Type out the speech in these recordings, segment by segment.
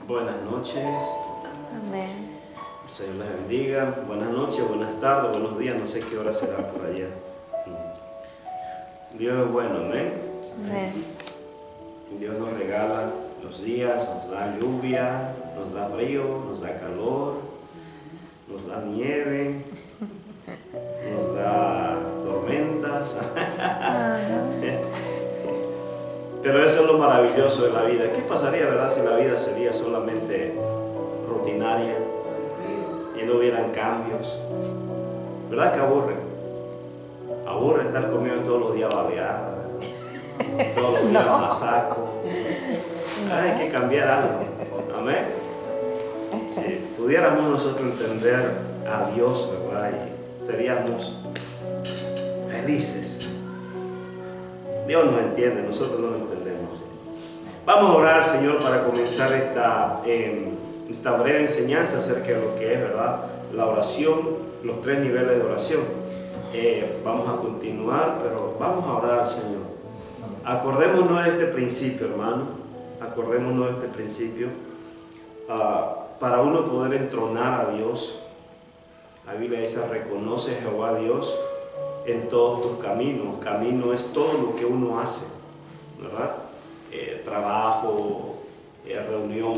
Buenas noches. Amén. El Señor les bendiga. Buenas noches, buenas tardes, buenos días. No sé qué hora será por allá. Dios es bueno, amén. Amén. Dios nos regala los días, nos da lluvia, nos da frío, nos da calor, nos da nieve, nos da tormentas. Pero eso es lo maravilloso de la vida. ¿Qué pasaría, verdad, si la vida sería solamente rutinaria y no hubieran cambios? ¿Verdad que aburre? Aburre estar comiendo todos los días babeada, todos los días masaco. Hay que cambiar algo. Amén. Si pudiéramos nosotros entender a Dios, ¿verdad? Y seríamos felices. Dios nos entiende, nosotros no lo entendemos. Vamos a orar, Señor, para comenzar esta breve enseñanza acerca de lo que es, ¿verdad?, la oración, los 3 niveles de oración. Vamos a continuar, pero vamos a orar, Señor. Acordémonos de este principio, hermano. Acordémonos de este principio. Para uno poder entronar a Dios, la Biblia dice: reconoce Jehová a Dios en todos tus caminos. Camino es todo lo que uno hace, ¿verdad? Trabajo, reunión,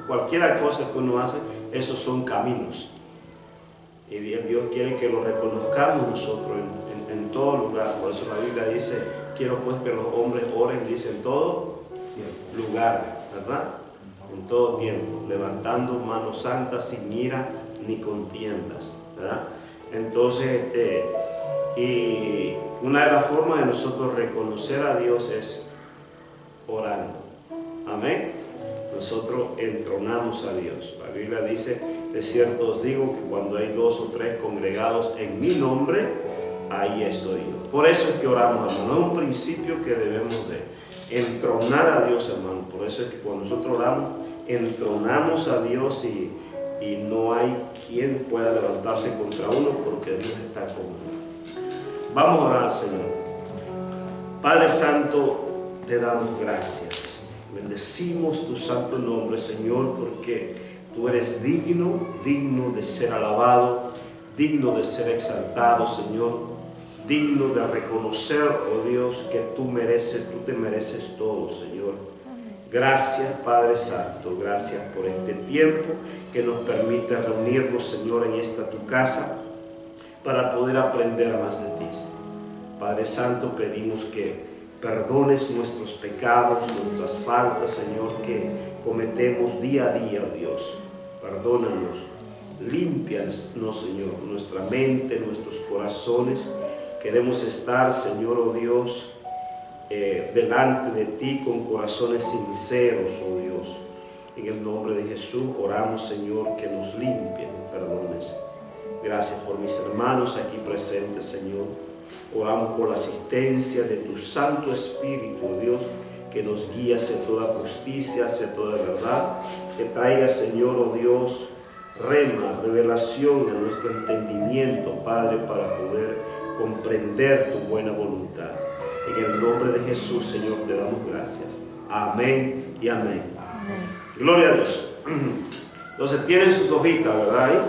cualquier cosa que uno hace, esos son caminos. Y Dios quiere que lo reconozcamos nosotros en todo lugar. Por eso la Biblia dice: quiero pues que los hombres oren, dice, en todo lugar, ¿verdad? En todo tiempo, levantando manos santas, sin ira ni contiendas, ¿verdad? Entonces, y una de las formas de nosotros reconocer a Dios es orando. Amén. Nosotros entronamos a Dios. La Biblia dice: de cierto os digo que cuando hay 2 o 3 congregados en mi nombre, ahí estoy yo. Por eso es que oramos, hermano. Es un principio que debemos de entronar a Dios, hermano. Por eso es que cuando nosotros oramos, entronamos a Dios y no hay quien pueda levantarse contra uno, porque Dios está con uno. Vamos a orar, Señor. Padre Santo, te damos gracias. Bendecimos tu santo nombre, Señor, porque tú eres digno de ser alabado, digno de ser exaltado, Señor, digno de reconocer, oh Dios, que tú te mereces todo, Señor. Gracias, Padre Santo, gracias por este tiempo que nos permite reunirnos, Señor, en esta tu casa para poder aprender más de ti. Padre Santo, pedimos que perdones nuestros pecados, nuestras faltas, Señor, que cometemos día a día, oh Dios. Perdónanos, límpianos, Señor, nuestra mente, nuestros corazones. Queremos estar, Señor, oh Dios, delante de ti con corazones sinceros, oh Dios. En el nombre de Jesús oramos, Señor, que nos limpien, perdones. Gracias por mis hermanos aquí presentes, Señor. Oramos por la asistencia de tu Santo Espíritu, oh Dios, que nos guíe hacia toda justicia, hacia toda verdad, que traiga, Señor, oh Dios, revelación a nuestro entendimiento, Padre, para poder comprender tu buena voluntad. En el nombre de Jesús, Señor, te damos gracias. Amén y amén. Amén. Gloria a Dios. Entonces, tienen sus hojitas, ¿verdad? Ahí.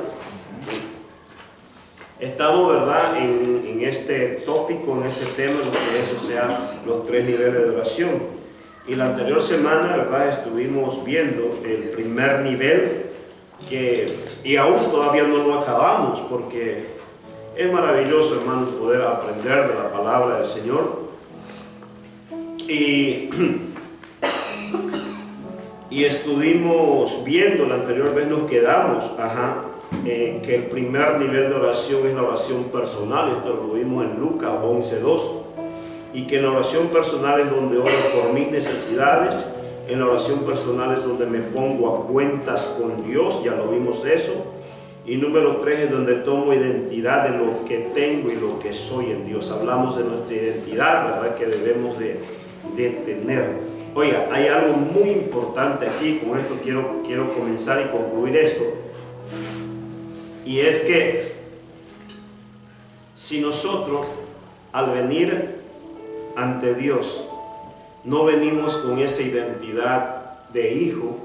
Estamos, ¿verdad?, en este tópico, en este tema, lo que es, o sea, los 3 niveles de oración. Y la anterior semana, ¿verdad?, estuvimos viendo el primer nivel, y aún todavía no lo acabamos, porque es maravilloso, hermanos, poder aprender de la palabra del Señor. Y estuvimos viendo, la anterior vez nos quedamos, que el primer nivel de oración es la oración personal. Esto lo vimos en Lucas 11:2, y que en la oración personal es donde oro por mis necesidades, en la oración personal es donde me pongo a cuentas con Dios, ya lo vimos eso, y número 3 es donde tomo identidad de lo que tengo y lo que soy en Dios. Hablamos de nuestra identidad, ¿verdad?, que debemos de tener. Oiga, hay algo muy importante aquí, con esto quiero comenzar y concluir esto. Y es que si nosotros, al venir ante Dios, no venimos con esa identidad de hijo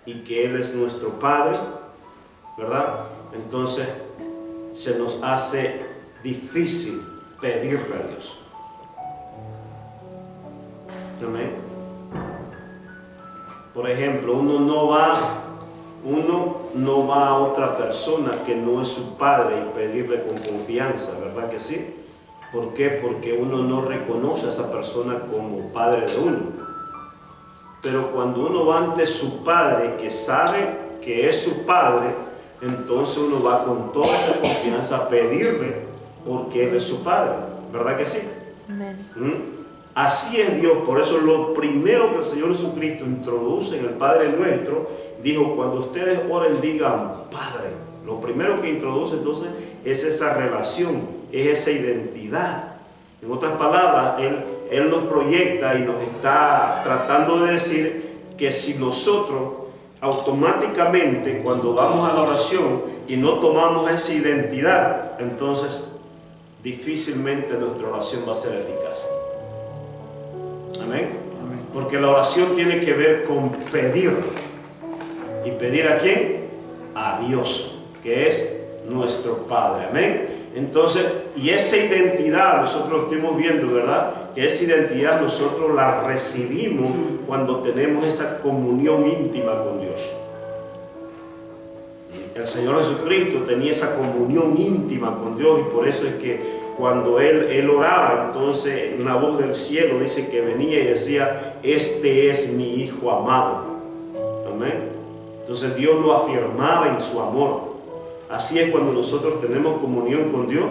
y que Él es nuestro Padre, ¿verdad? Entonces se nos hace difícil pedirle a Dios. Amén. Por ejemplo, uno no va a otra persona que no es su padre y pedirle con confianza, ¿verdad que sí? ¿Por qué? Porque uno no reconoce a esa persona como padre de uno. Pero cuando uno va ante su padre, que sabe que es su padre, entonces uno va con toda esa confianza a pedirle porque Él es su padre, ¿verdad que sí? Amén. Así es Dios. Por eso lo primero que el Señor Jesucristo introduce en el Padre Nuestro, dijo, cuando ustedes oren digan Padre. Lo primero que introduce entonces es esa relación, es esa identidad. En otras palabras, Él nos proyecta y nos está tratando de decir que si nosotros automáticamente cuando vamos a la oración y no tomamos esa identidad, entonces difícilmente nuestra oración va a ser eficaz. Amén. Porque la oración tiene que ver con pedir. ¿Y pedir a quién? A Dios, que es nuestro Padre. Amén. Entonces, y esa identidad nosotros lo estamos viendo, ¿verdad? Que esa identidad nosotros la recibimos cuando tenemos esa comunión íntima con Dios. El Señor Jesucristo tenía esa comunión íntima con Dios y por eso es que cuando Él oraba, entonces una voz del cielo dice que venía y decía, este es mi Hijo amado. Amén. Entonces Dios lo afirmaba en su amor. Así es cuando nosotros tenemos comunión con Dios,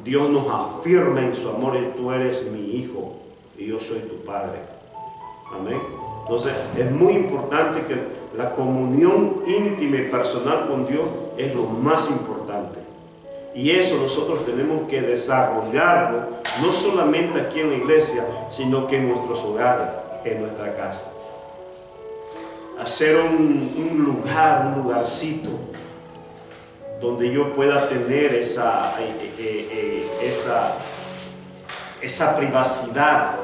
Dios nos afirma en su amor y tú eres mi Hijo y yo soy tu Padre. Amén. Entonces es muy importante que la comunión íntima y personal con Dios es lo más importante. Y eso nosotros tenemos que desarrollarlo, no solamente aquí en la iglesia, sino que en nuestros hogares, en nuestra casa. Hacer un lugarcito donde yo pueda tener esa privacidad.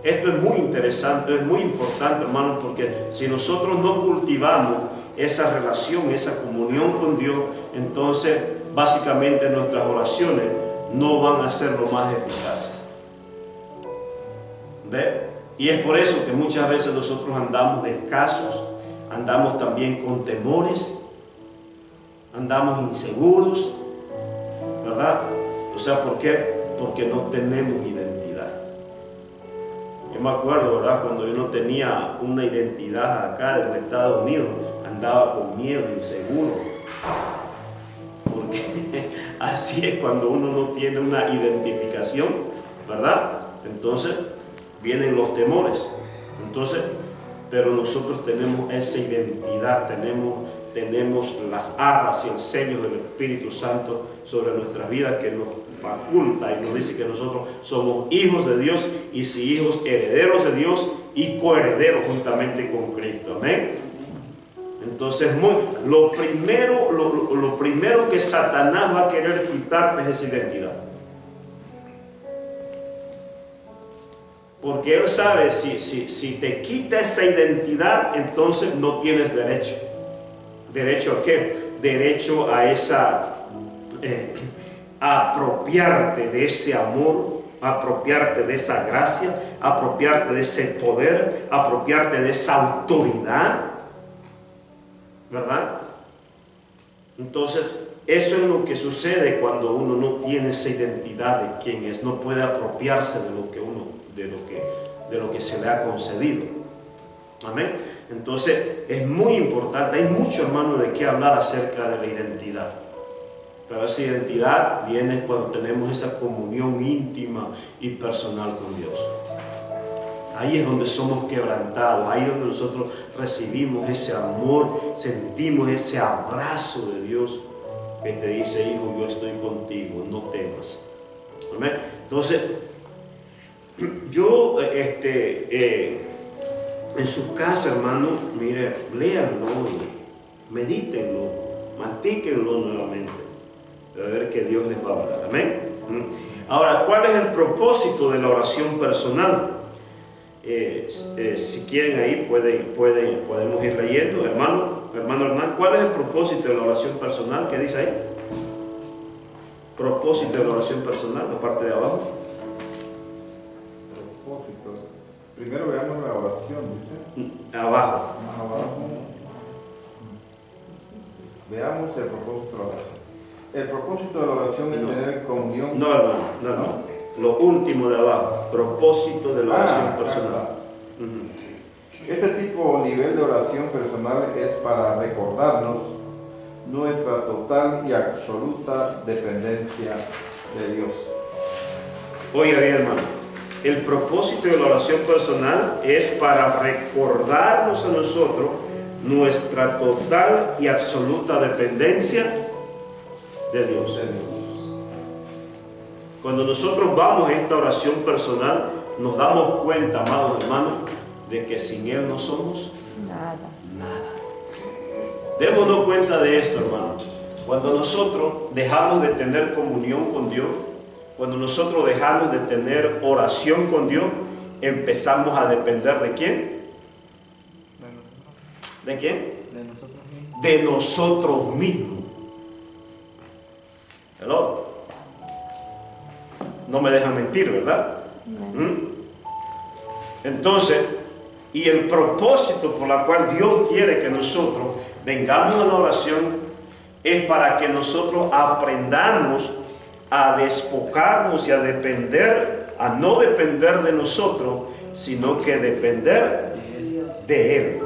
Esto es muy interesante, es muy importante, hermano, porque si nosotros no cultivamos esa relación, esa comunión con Dios, entonces básicamente nuestras oraciones no van a ser lo más eficaces. ¿Ve? Y es por eso que muchas veces nosotros andamos escasos, andamos también con temores, andamos inseguros, ¿verdad? O sea, ¿por qué? Porque no tenemos identidad. Yo me acuerdo, ¿verdad? Cuando yo no tenía una identidad acá en los Estados Unidos, andaba con miedo, inseguro. Porque así es cuando uno no tiene una identificación, ¿verdad? Entonces vienen los temores. Entonces, pero nosotros tenemos esa identidad, tenemos las arras y el sello del Espíritu Santo sobre nuestras vidas que nos faculta y nos dice que nosotros somos hijos de Dios y si hijos, herederos de Dios y coherederos juntamente con Cristo. Amén. Entonces, lo primero que Satanás va a querer quitarte es esa identidad. Porque él sabe, si te quita esa identidad, entonces no tienes derecho. ¿Derecho a qué? Derecho a a apropiarte de ese amor, apropiarte de esa gracia, apropiarte de ese poder, apropiarte de esa autoridad, ¿verdad? Entonces, eso es lo que sucede cuando uno no tiene esa identidad de quién es, no puede apropiarse de lo que se le ha concedido. Amén. Entonces, es muy importante, hay mucho, hermano, de qué hablar acerca de la identidad. Pero esa identidad viene cuando tenemos esa comunión íntima y personal con Dios. Ahí es donde somos quebrantados, ahí es donde nosotros recibimos ese amor, sentimos ese abrazo de Dios que te dice, hijo, yo estoy contigo, no temas. Amén. Entonces, yo, en su casa, hermano, mire, léanlo, medítenlo, mastíquenlo nuevamente. A ver que Dios les va a hablar. Amén. Ahora, ¿cuál es el propósito de la oración personal? Si quieren ahí podemos ir leyendo. Hermano Hernán, ¿cuál es el propósito de la oración personal? ¿Qué dice ahí? Propósito de la oración personal, la parte de abajo. Propósito. Primero veamos la oración, dice. Abajo. Más abajo. Veamos el propósito de la oración. El propósito de la oración es tener comunión. No, hermano, no. Lo último de abajo, propósito de la oración personal. Este tipo o nivel de oración personal es para recordarnos nuestra total y absoluta dependencia de Dios. Oiga bien, hermano, el propósito de la oración personal es para recordarnos a nosotros nuestra total y absoluta dependencia de Dios. Cuando nosotros vamos a esta oración personal, nos damos cuenta, amados hermanos, de que sin Él no somos nada. Démonos cuenta de esto, hermano. Cuando nosotros dejamos de tener comunión con Dios, cuando nosotros dejamos de tener oración con Dios, empezamos a depender ¿de quién? ¿De quién? De nosotros mismos. ¿Hello? No me dejan mentir, ¿verdad? Entonces, y el propósito por el cual Dios quiere que nosotros vengamos a la oración es para que nosotros aprendamos a despojarnos y a depender, a no depender de nosotros, sino que depender de Él.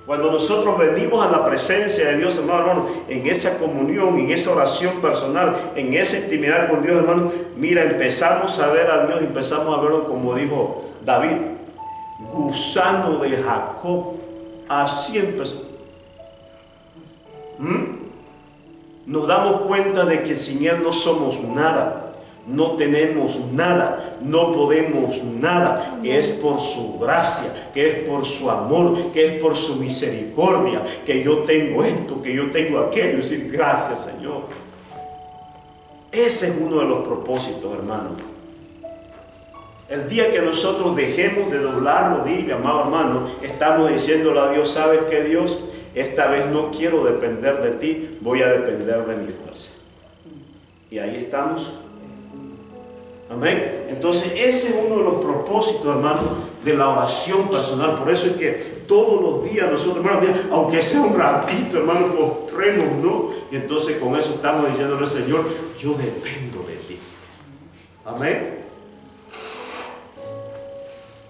Cuando nosotros venimos a la presencia de Dios, hermano, en esa comunión, en esa oración personal, en esa intimidad con Dios, hermano, mira, empezamos a ver a Dios, empezamos a verlo como dijo David, gusano de Jacob. Así empezó. Nos damos cuenta de que sin Él no somos nada. No tenemos nada, no podemos nada. Es por su gracia, que es por su amor, que es por su misericordia, que yo tengo esto, que yo tengo aquello. Y decir gracias, Señor. Ese es uno de los propósitos, hermano. El día que nosotros dejemos de doblar rodillas, amado hermano, estamos diciéndole a Dios, ¿sabes qué, Dios? Esta vez no quiero depender de ti, voy a depender de mi fuerza. Y ahí estamos. Amén. Entonces ese es uno de los propósitos, hermano, de la oración personal. Por eso es que todos los días nosotros, hermano, aunque sea un ratito, hermano, postremos, ¿no? Y entonces con eso estamos diciéndole, Señor, yo dependo de ti. Amén.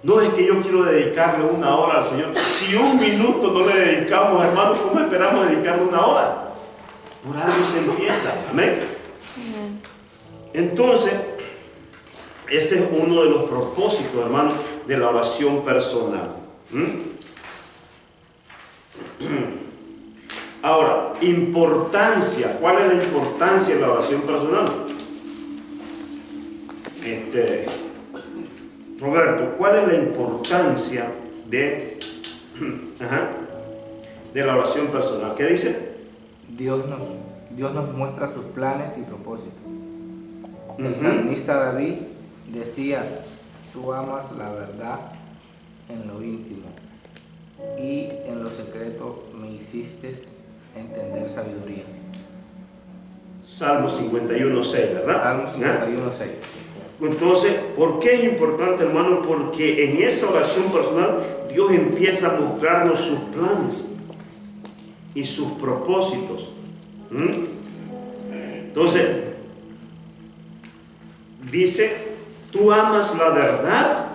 No es que yo quiero dedicarle una hora al Señor. Si un minuto no le dedicamos, hermano, ¿cómo esperamos dedicarle una hora? Por algo se empieza. Amén. Entonces, ese es uno de los propósitos, hermano, de la oración personal. Ahora, importancia. ¿Cuál es la importancia de la oración personal? Roberto, ¿cuál es la importancia de la oración personal? ¿Qué dice? Dios nos muestra sus planes y propósitos. El salmista David decía, tú amas la verdad en lo íntimo y en lo secreto me hiciste entender sabiduría. Salmo 51:6, ¿verdad? Salmo 51:6. Entonces, ¿por qué es importante, hermano? Porque en esa oración personal Dios empieza a mostrarnos sus planes y sus propósitos. Entonces, dice, tú amas la verdad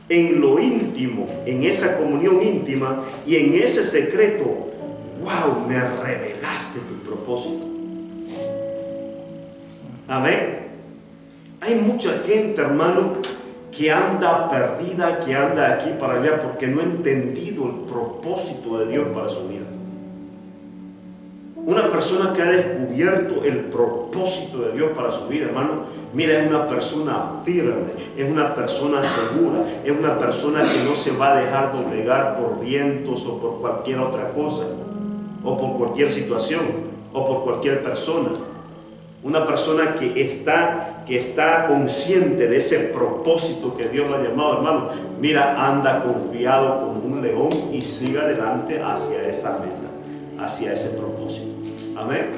en lo íntimo, en esa comunión íntima y en ese secreto. ¡Wow! Me revelaste tu propósito. Amén. Hay mucha gente, hermano, que anda perdida, que anda aquí para allá porque no ha entendido el propósito de Dios para su vida. Una persona que ha descubierto el propósito de Dios para su vida, hermano, mira, es una persona firme, es una persona segura, es una persona que no se va a dejar doblegar por vientos o por cualquier otra cosa, o por cualquier situación, o por cualquier persona. Una persona que está consciente de ese propósito que Dios le ha llamado, hermano, mira, anda confiado como un león y sigue adelante hacia esa meta, hacia ese propósito. Amén.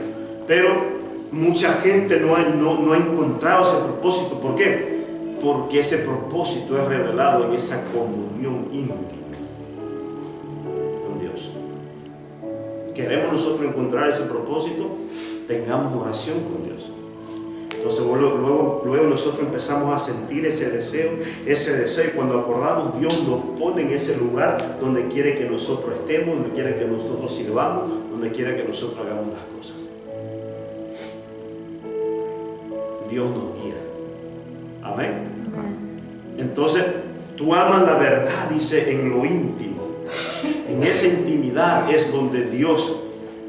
Pero mucha gente no ha encontrado ese propósito. ¿Por qué? Porque ese propósito es revelado en esa comunión íntima con Dios. ¿Queremos nosotros encontrar ese propósito? Tengamos oración con Dios. Entonces luego nosotros empezamos a sentir ese deseo, y cuando acordamos, Dios nos pone en ese lugar donde quiere que nosotros estemos, donde quiere que nosotros sirvamos, donde quiere que nosotros hagamos las cosas. Dios nos guía. Amén. Entonces, tú amas la verdad, dice, en lo íntimo. En esa intimidad es donde Dios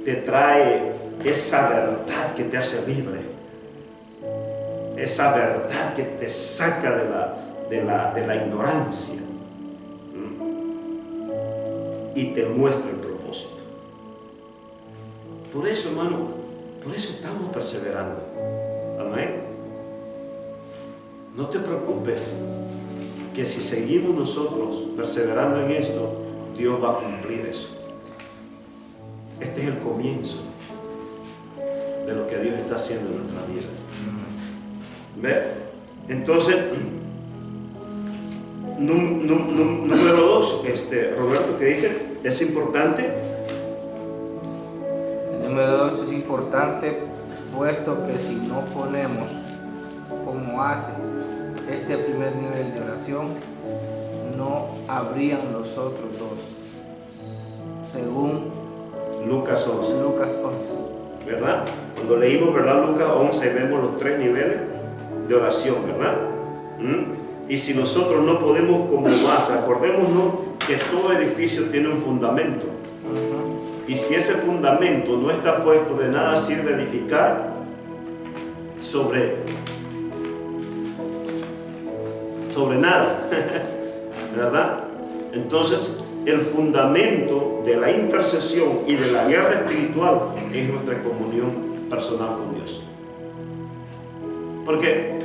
te trae esa verdad que te hace libre. Esa verdad que te saca de la ignorancia. Y te muestra el propósito. Por eso, hermano, por eso estamos perseverando. Amén. No te preocupes, que si seguimos nosotros perseverando en esto, Dios va a cumplir eso. Este es el comienzo de lo que Dios está haciendo en nuestra vida. ¿Ve? Entonces, número 2, Roberto, ¿qué dice? ¿Es importante? El número 2 es importante, puesto que si no ponemos como hace este primer nivel de oración, no habrían los otros dos, según Lucas 11. Lucas 11. ¿Verdad? Cuando leímos, ¿verdad? Lucas 11, vemos los 3 niveles de oración, ¿verdad? Y si nosotros no podemos como base, acordémonos que todo edificio tiene un fundamento. Y si ese fundamento no está puesto, de nada sirve edificar sobre nada, ¿verdad? Entonces, el fundamento de la intercesión y de la guerra espiritual es nuestra comunión personal con Dios. Porque,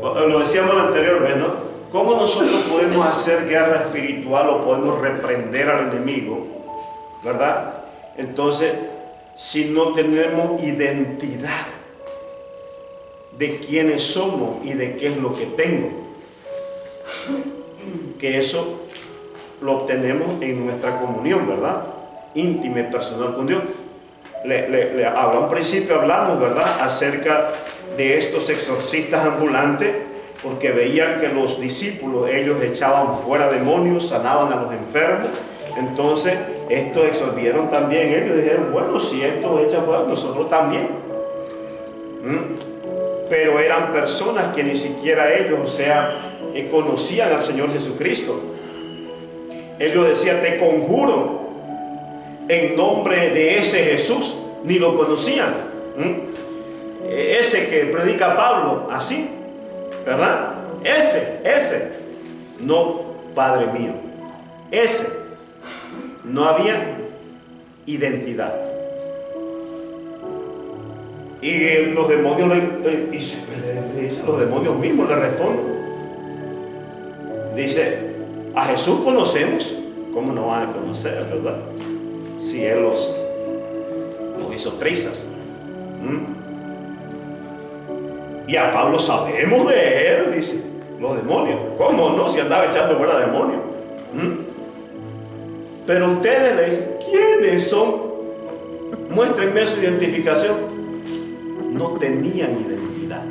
lo decíamos la anterior vez, ¿no? ¿Cómo nosotros podemos hacer guerra espiritual o podemos reprender al enemigo, ¿verdad? Entonces, si no tenemos identidad de quiénes somos y de qué es lo que tengo, que eso lo obtenemos en nuestra comunión, ¿verdad? Íntima y personal con Dios. A un principio hablamos, ¿verdad?, acerca de estos exorcistas ambulantes, porque veían que los discípulos, ellos echaban fuera demonios, sanaban a los enfermos. Entonces, estos exorvieron también, ellos dijeron, bueno, si estos echan fuera, nosotros también. Pero eran personas que ni siquiera ellos, o sea, conocían al Señor Jesucristo. Ellos decían, te conjuro en nombre de ese Jesús, ni lo conocían. Ese que predica Pablo, así, ¿verdad? Ese, no, Padre mío, ese, no había identidad. Y los demonios los demonios mismos le responden. Dice, a Jesús conocemos. ¿Cómo no van a conocer, verdad? Si Él los hizo trizas. Y a Pablo sabemos de Él, dice, los demonios. ¿Cómo no? Si andaba echando fuera demonios. Pero ustedes le dicen, ¿quiénes son? Muéstrenme su identificación. No tenían identidad.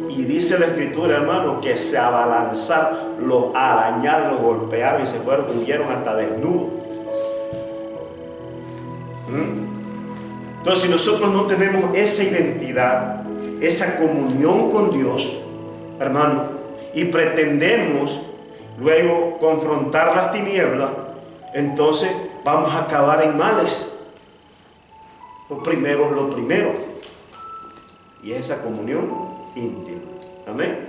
Y dice la Escritura, hermano, que se abalanzaron, los arañaron, los golpearon y se fueron, huyeron hasta desnudos. Entonces, si nosotros no tenemos esa identidad, esa comunión con Dios, hermano, y pretendemos luego confrontar las tinieblas, entonces vamos a acabar en males. Lo primero. Y es esa comunión íntima. Amén.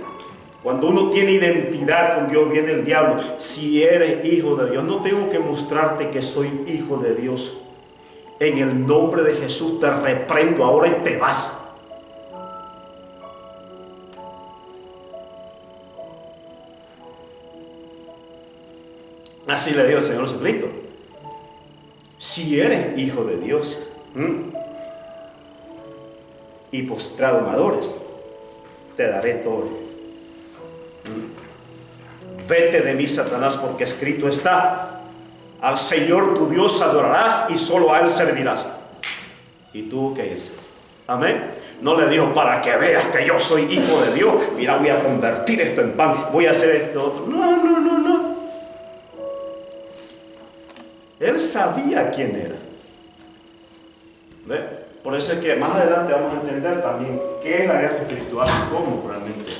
Cuando uno tiene identidad con Dios, viene el diablo. Si eres hijo de Dios, no tengo que mostrarte que soy hijo de Dios. En el nombre de Jesús te reprendo ahora y te vas. Así le dijo el Señor Jesucristo. Si eres hijo de Dios y postrado me adores, te daré todo. Vete de mí, Satanás, porque escrito está: al Señor tu Dios adorarás y solo a Él servirás. Y tuvo que irse. Amén. No le dijo: para que veas que yo soy hijo de Dios, mira, voy a convertir esto en pan, voy a hacer esto otro. No, no, no, no. Él sabía quién era. ¿Ve? Por eso es que más adelante vamos a entender también qué es la guerra espiritual y cómo realmente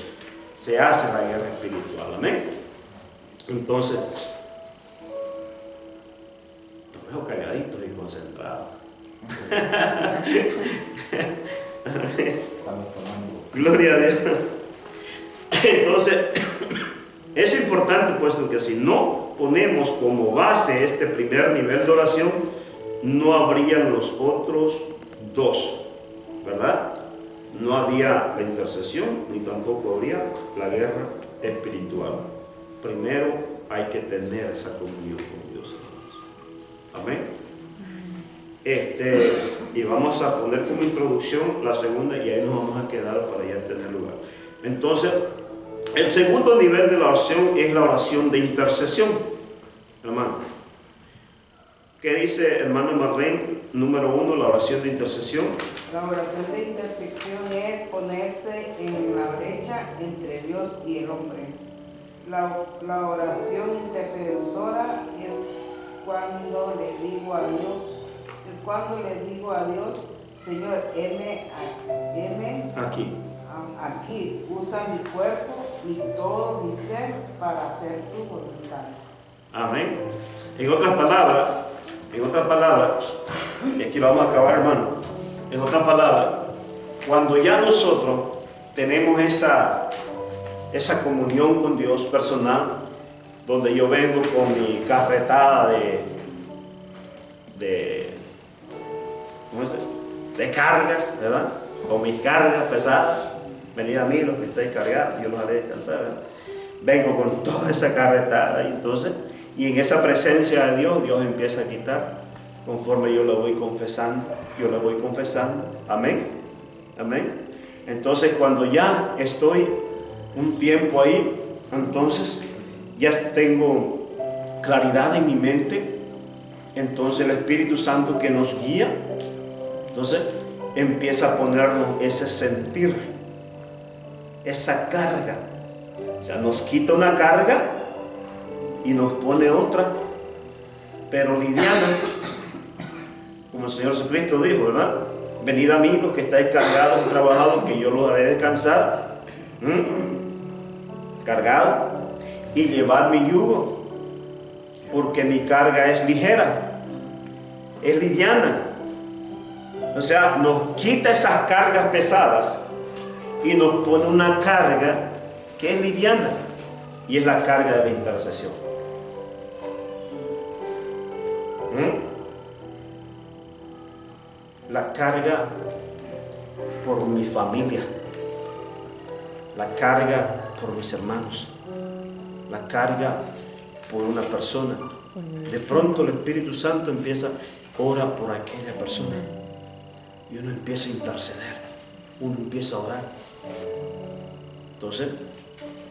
se hace la guerra espiritual. Amén. Entonces, los veo calladitos y concentrados. Gloria a Dios. Entonces, es importante, puesto que si no ponemos como base este primer nivel de oración, no habrían los otros dos, ¿verdad? No había la intercesión, ni tampoco habría la guerra espiritual. Primero hay que tener esa comunión con Dios, hermanos. Amén. Y vamos a poner como introducción la segunda, y ahí nos vamos a quedar para ya tener lugar. Entonces, el segundo nivel de la oración es la oración de intercesión, hermano. ¿Qué dice hermano Marlene? Número 1, la oración de intercesión. La oración de intercesión es ponerse en la brecha entre Dios y el hombre. La oración intercesora es cuando le digo a Dios, Señor, heme aquí, usa mi cuerpo y todo mi ser para hacer tu voluntad. Amén. En otras palabras, y aquí lo vamos a acabar, hermano. En otras palabras, cuando ya nosotros tenemos esa comunión con Dios personal, donde yo vengo con mi carretada de cargas, ¿verdad? Con mis cargas pesadas. Venid a mí los que estáis cargados, yo los haré descansar, ¿verdad? Vengo con toda esa carretada y en esa presencia de Dios, Dios empieza a quitar conforme yo lo voy confesando. Amén. Amén. Entonces, cuando ya estoy un tiempo ahí, entonces ya tengo claridad en mi mente. Entonces el Espíritu Santo que nos guía, entonces empieza a ponernos ese sentir, esa carga. O sea, nos quita una carga y nos pone otra, pero liviana, como el Señor Jesucristo dijo, ¿verdad? Venid a mí los que estáis cargados y trabajados, que yo los haré descansar. Cargado, y llevad mi yugo, porque mi carga es ligera, es liviana. O sea, nos quita esas cargas pesadas y nos pone una carga que es liviana, y es la carga de la intercesión. La carga por mi familia, la carga por mis hermanos, la carga por una persona. De pronto el Espíritu Santo empieza, ora por aquella persona, y uno empieza a interceder, uno empieza a orar. Entonces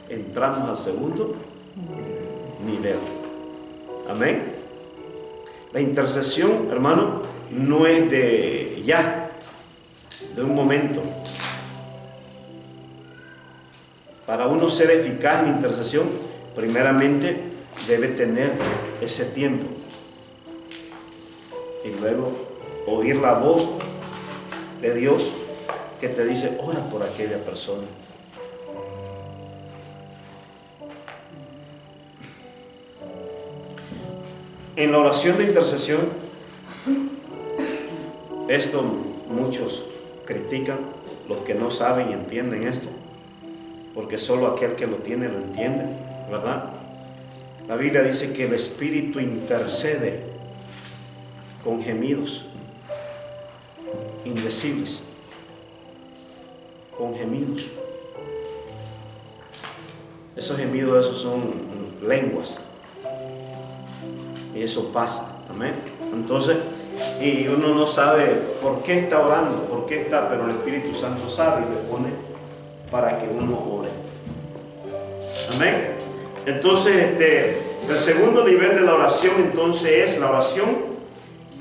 entramos al segundo nivel. Amén. La intercesión, hermano, no es de un momento. Para uno ser eficaz en intercesión, primeramente debe tener ese tiempo, y luego oír la voz de Dios que te dice, ora por aquella persona. En la oración de intercesión, esto muchos critican, los que no saben y entienden esto, porque solo aquel que lo tiene lo entiende, ¿verdad? La Biblia dice que el Espíritu intercede con gemidos indecibles, con gemidos. Esos gemidos, esos son lenguas. Y eso pasa, amén. Entonces, y uno no sabe por qué está orando, por qué está, pero el Espíritu Santo sabe y le pone para que uno ore. Amén. Entonces, el segundo nivel de la oración entonces es la oración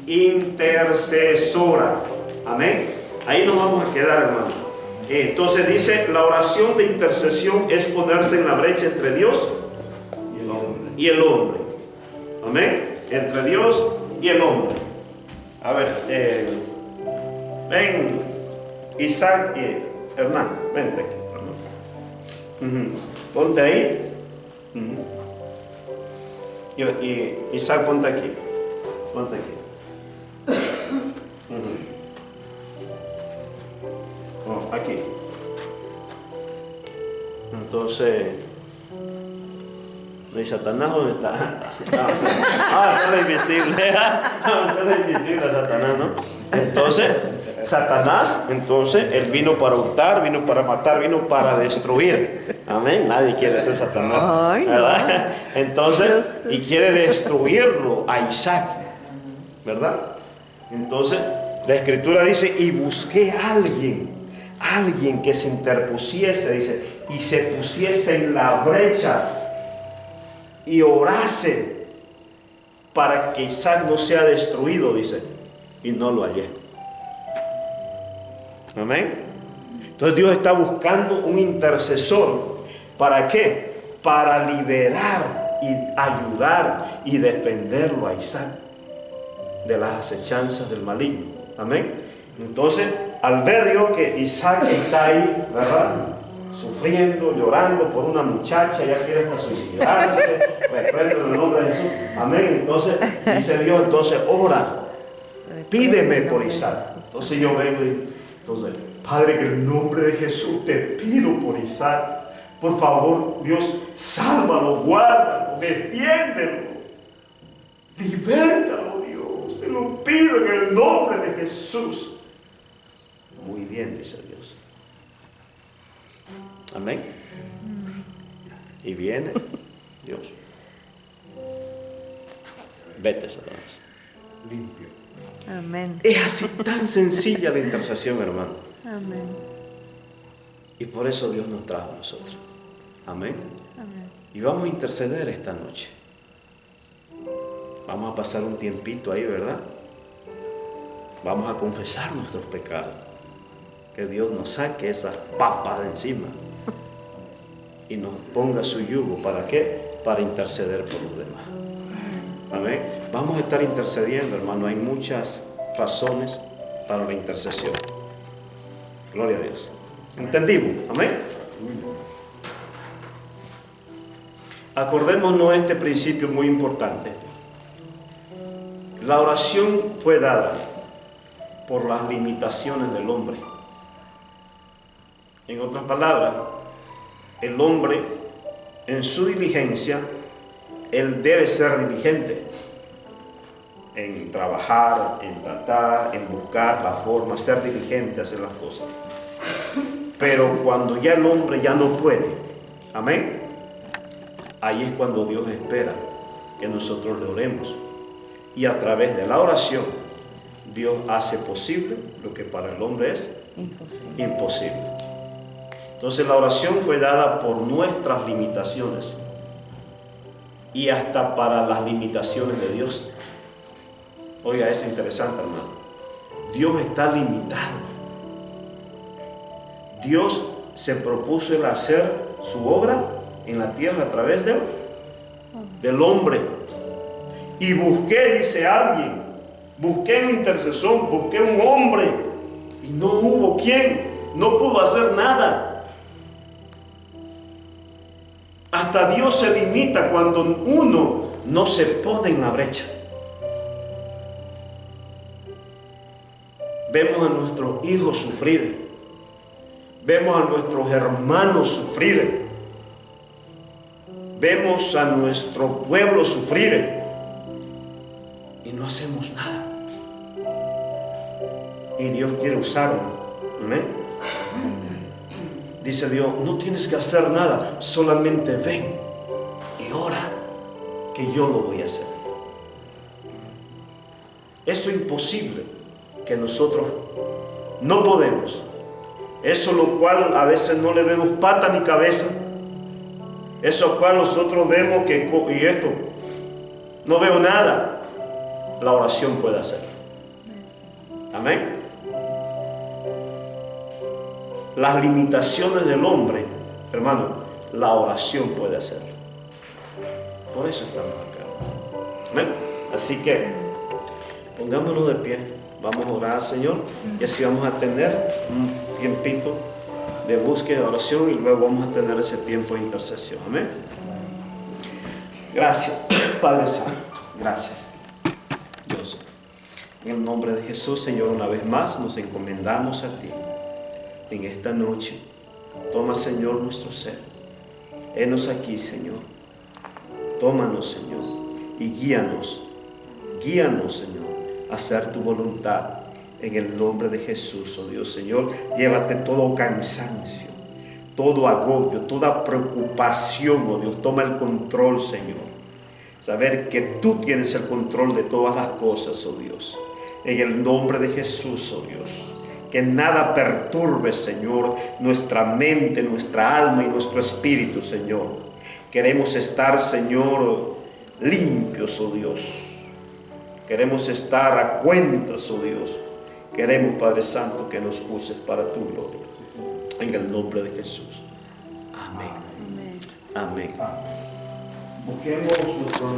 intercesora. Amén. Ahí nos vamos a quedar, hermano. Entonces dice, la oración de intercesión es ponerse en la brecha entre Dios y el hombre. Amén. Entre Dios y el hombre. A ver, ven Isaac y Hernán, vente aquí. Ponte ahí. Y Isaac, ponte aquí. Ponte aquí. Aquí. Entonces, ¿y Satanás dónde está? Vamos a hacerlo invisible. Vamos a hacerlo invisible a Satanás, ¿no? Entonces, Satanás, él vino para hurtar, vino para matar, vino para destruir. Amén. Nadie quiere ser Satanás, ¿verdad? Entonces, y quiere destruirlo a Isaac, ¿verdad? Entonces, la Escritura dice, y busqué a alguien que se interpusiese, dice, y se pusiese en la brecha y orase para que Isaac no sea destruido, dice, y no lo hallé. Amén. Entonces Dios está buscando un intercesor. ¿Para qué? Para liberar y ayudar y defenderlo a Isaac de las acechanzas del maligno. Amén. Entonces, al ver Dios que Isaac está ahí, ¿verdad?, sufriendo, llorando por una muchacha, ya quiere hasta suicidarse, reprendo en el nombre de Jesús. Amén. Entonces, dice Dios, entonces ora, pídeme por Isaac. Entonces yo vengo y entonces, Padre, en el nombre de Jesús te pido por Isaac. Por favor, Dios, sálvalo, guárdalo, defiéndelo, libértalo, Dios. Te lo pido en el nombre de Jesús. Muy bien, dice Dios. Amén. Y viene Dios. Vete, Satanás. Limpio. Amén. Es así tan sencilla la intercesión, hermano. Amén. Y por eso Dios nos trajo a nosotros. Amén. Amén. Y vamos a interceder esta noche. Vamos a pasar un tiempito ahí, ¿verdad? Vamos a confesar nuestros pecados. Que Dios nos saque esas papas de encima y nos ponga su yugo. ¿Para qué? Para interceder por los demás. Amén. Vamos a estar intercediendo, hermano. Hay muchas razones para la intercesión. Gloria a Dios. ¿Entendimos? Amén. Acordémonos este principio muy importante. La oración fue dada por las limitaciones del hombre. En otras palabras, el hombre, en su diligencia, él debe ser diligente en trabajar, en tratar, en buscar la forma, ser diligente, hacer las cosas. Pero cuando ya el hombre ya no puede, amén, ahí es cuando Dios espera que nosotros le oremos. Y a través de la oración, Dios hace posible lo que para el hombre es imposible. Entonces la oración fue dada por nuestras limitaciones y hasta para las limitaciones de Dios. Oiga, esto es interesante, hermano. Dios está limitado. Dios se propuso el hacer su obra en la tierra a través del hombre. Y busqué, dice alguien, busqué un intercesor, busqué un hombre, y no hubo quien, no pudo hacer nada. Hasta Dios se limita cuando uno no se pone en la brecha. Vemos a nuestros hijos sufrir, vemos a nuestros hermanos sufrir, vemos a nuestro pueblo sufrir y no hacemos nada. y Dios quiere usarlo. Amén. Dice Dios, no tienes que hacer nada, solamente ven y ora, que yo lo voy a hacer. Eso es imposible, que nosotros no podemos. Eso lo cual a veces no le vemos pata ni cabeza. Eso cual nosotros vemos que, y esto, no veo nada. La oración puede hacer. Amén. Las limitaciones del hombre, hermano, la oración puede hacerlo. Por eso estamos acá. Amén. Así que pongámonos de pie. Vamos a orar al Señor y así vamos a tener un tiempito de búsqueda, de oración, y luego vamos a tener ese tiempo de intercesión. Amén. Gracias, Padre Santo. Gracias, Dios. En el nombre de Jesús, Señor, una vez más nos encomendamos a ti en esta noche. Toma, Señor, nuestro ser. Henos aquí, Señor. Tómanos, Señor, y guíanos. Guíanos, Señor, a hacer tu voluntad. En el nombre de Jesús, oh Dios, Señor, llévate todo cansancio, todo agobio, toda preocupación, oh Dios. Toma el control, Señor. Saber que tú tienes el control de todas las cosas, oh Dios. En el nombre de Jesús, oh Dios. Que nada perturbe, Señor, nuestra mente, nuestra alma y nuestro espíritu, Señor. Queremos estar, Señor, limpios, oh Dios. Queremos estar a cuentas, oh Dios. Queremos, Padre Santo, que nos uses para tu gloria. En el nombre de Jesús. Amén. Amén. Busquemos nuestro